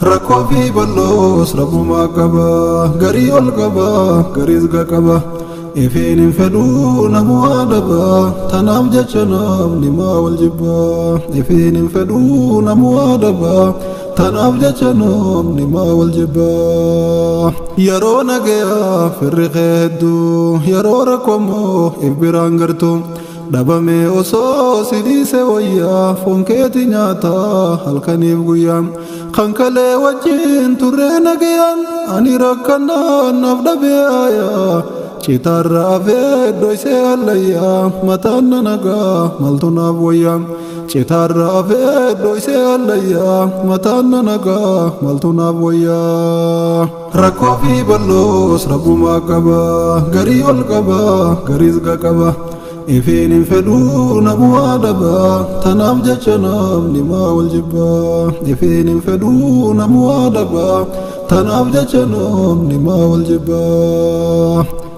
Rakkoo fi bal'oos rabbumaa qaba, garii ol qaba, gariis qaba. Ifeen hin fedhuu namaa dhaba, tanaaf jecha namni maa wal jibba. Ifeen hin fedhuu namaa dhaba, tanaaf jecha namni maa wal jibba. Yeroo nagayaa firri hedduu, yeroo rakkoomoo if biraan gartuu. Dhabame osoo sidiise wayyaa foon keeti nyaataa halkaniif guyyaa. Kan kalee wajjin turree nagayaan ani rakkannaan naaf dhabee aayaa. Citaarra afee dhoysee hallayyaa mataan na nagaa maltu naaf wayyaa. Citaarra afee dhoysee hallayyaa mataan na nagaa maltu naaf wayyaa. Rakkoo fi bal'oos rabbumaa qaba, garii ol qaba, gariis qaba. Ifeen hin fedhuu namaa dhaba, tanaaf jecha namni maa wal jibba. Ifeen hin fedhuu namaa dhaba, tanaaf jecha namni maa wal jibba.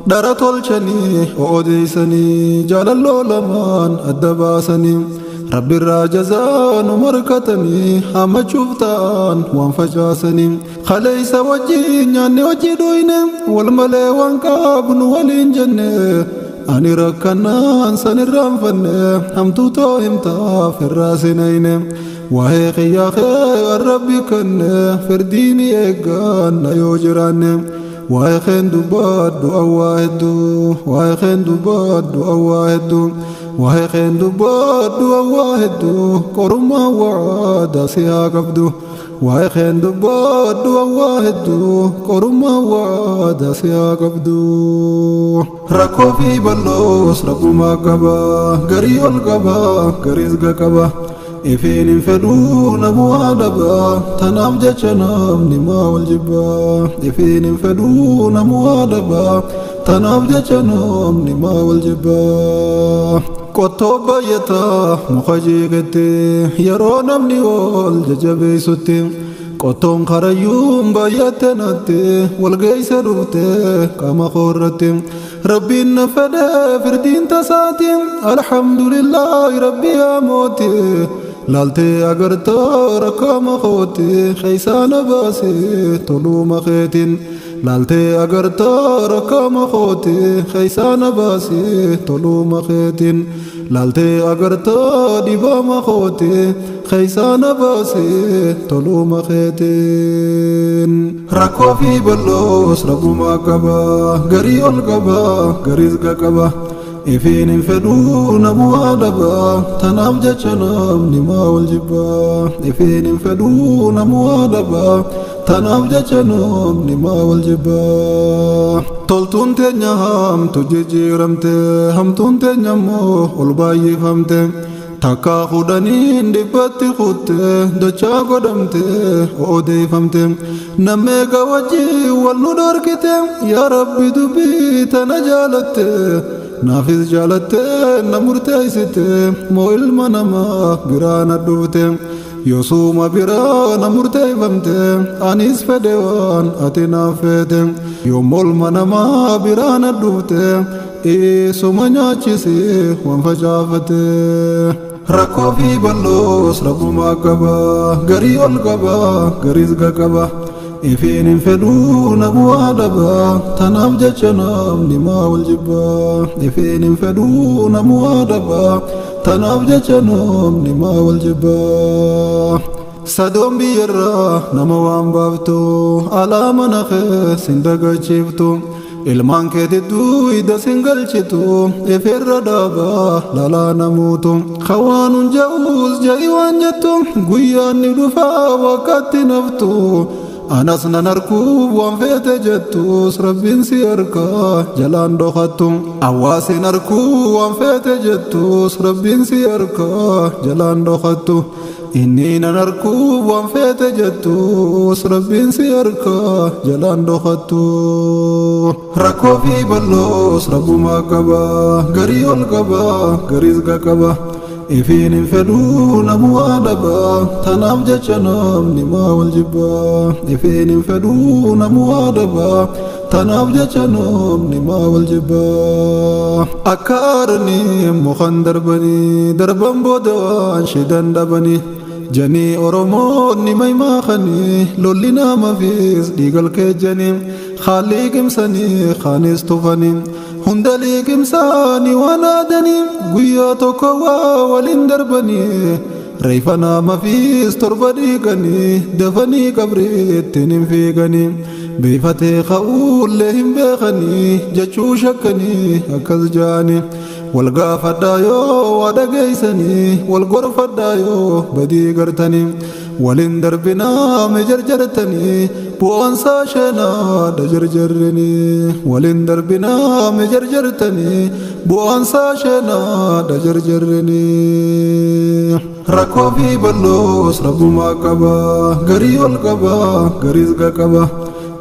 Dhara tolchanii odeessanii jaalalloo lamaan adda baasanii. Rabbirraa jazaa nu markatanii hammachuuf ta'an waan facaasanii. Kaleessa wajjin nyaanne wajji dhuyne wal malee waan qabnu waliin jenne. Ani rakkannaan sanirraan fanne hamtuu too himtaaf irraa sinayne. Waa'ee qiyyaa kee rabbi kanne firdiini eeggan na yoo jiraanne. Waa'ee keen dubbaddu awwaa hedduu, waa'ee keen dubbaddu awwaa hedduu. Waa'ee keen dubbaddu awwaa hedduu qorummaa waadaa si haa qabdu. Waa'ee keen dubbaddu awwaa hedduu qorummaa waadaa si haa qabdu. Rakkoo fi bal'oos rabbumaa qaba, garii ol qaba, gariis qaba. Ifeen hin fedhuu namaa dhaba, tanaaf jecha namni maa wal jibba. Ifeen hin fedhuu namaa dhaba, tanaaf jecha namni maa wal jibba. Qottoo baay'ataa muka jeeqatte yeroo namni ol jajjabeessutti. Qottoon karayyuun baay'atte natti wal geesse dhufte qaama koorratti. Rabbiin na fedhe firdiin tasaati alhamdulillaahi rabbi haa mooti. Laaltee agartaa rakkaama kooti keessaa na baase toluma keetiin. Laaltee agartaa rakkaama kooti keessaa na baase toluma keetiin. Laaltee agartaa dhibaama kooti keessaa na baase toluma keetiin. Rakkoo fi bal'oos rabbumaa qaba, garii ol qaba, gariis qaba. Ifeen hin fedhuu namaa dhaba, tanaaf jecha namni maa wal jibba. Ifeen hin fedhuu namaa dhaba, tanaaf jecha namni maa wal jibba. Toltuun teenya hamtu jijjiiramte, hamtuun teenya immoo ol baay'ifamte. Takka kudhaniin dhibbatti kutte dachaa godhamte odeeffamte. Nammeeqa wajjin wal nu dhorkite yaa Rabbi dubbii tana jaalatte. Naafis jaalatte na murteessite moo ilma namaa biraan adduute. Yoosuma biraa na murteeffamte anis fedhe waan ati naaf feete. Yoom ilma namaa biraan adduute isuma nyaachise waan facaafate. Rakkoo fi bal'oos rabbumaa qaba, garii ol qaba, gariis qaba. Ifeen hin fedhuu namaa dhaba, tanaaf jecha namni maa wal jibba. Ifeen hin fedhuu namaa dhaba, tanaaf jecha namni maa wal jibba. Sadoon biyyarraa nama waan baaftu, alaa mana kees hin dagachiiftu. Ilmaan keetidduu hidda sin galchitu, ifeerra dhaabaa lalaa namuutu. Hawaan hunja'uus ja'i waan jettu, guyyaan ni dhufaa wakkatti naftu. Anas nan arguuf waan feete jettus rabbiin si harkaa jalaan dhokattu. Hawaasin arguuf waan feete jettus rabbiin si harkaa jalaan dhokattu. Inni nan arguuf waan feete jettus rabbiin si harkaa jalaan dhokattu. Rakkoo fi bal'oos rabbumaa qaba, garii ol qaba, gariis qaba. Ifeen hin fedhuu namaa dhaba, tanaaf jecha namni maa wal jibba. Ifeen hin fedhuu namaa dhaba, tanaaf jecha namni maa wal jibba. Akka aaranii mukaan darbanii darban booda waan shidan dhabanii. janii oromoonni maymaakanii lolli nama fiis dhiigal keejjanii khaalii qimsanii khaanis tufanii hunda liqimsaanii waan aadanii guyyaa tokko waa waliin darbanii reefa nama fiis torba dhiiganii dafanii qabriittiin hin fiiganii beefatee ka'uullee hin beekanii jechuu shakkanii akkas jaanii wal gaafadhaa yoo waa dhageeysanii wal gorfadhaa yoo badii gartanii waliin darbinaa me jarjartanii bu'aansaa sheenaadha jarjarrinii waliin darbinaa me jarjartanii bu'aansaa sheenaadha jarjarrinii rakkoo fi balloos rabbumaa qaba garii ol qaba gariis qaba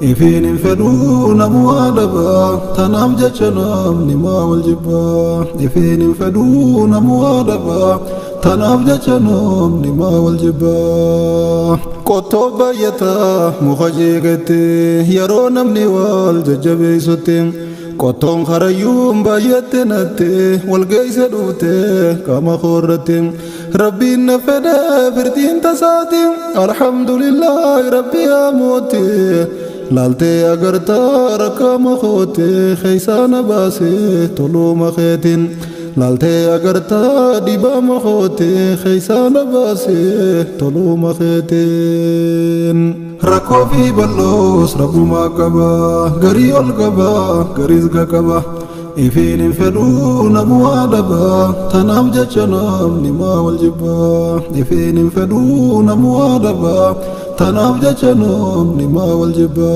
ifiin hin fedhuu namuu adaba tanaaf jecha namni maa wal jibba ifiin hin fedhuu namuu adaba tanaaf jecha namni maa wal jibba qottoo baay'ataa muka jeeqetti yeroo namni wal jajjabeessutti qottoon karayyuun baay'atte natte wal geeyse dhuute qaama koorratti rabbiin na fedhe firtiin tasaati alhamdulillaahi rabbi amooti laaltee agartaa rakkama koote keeysaana baase toluma keetiin laaltee agartaa dhibama koote keeysaana baase toluma keetiin rakkoo fi balloos rabbumaa qaba garii ol qaba gariis qaba ifiin hin fedhuu namuu adaba tanaaf jecha namni maa wal jibba ifiin hin fedhuu namuu adaba tanaaf jecha namni maa wal jibba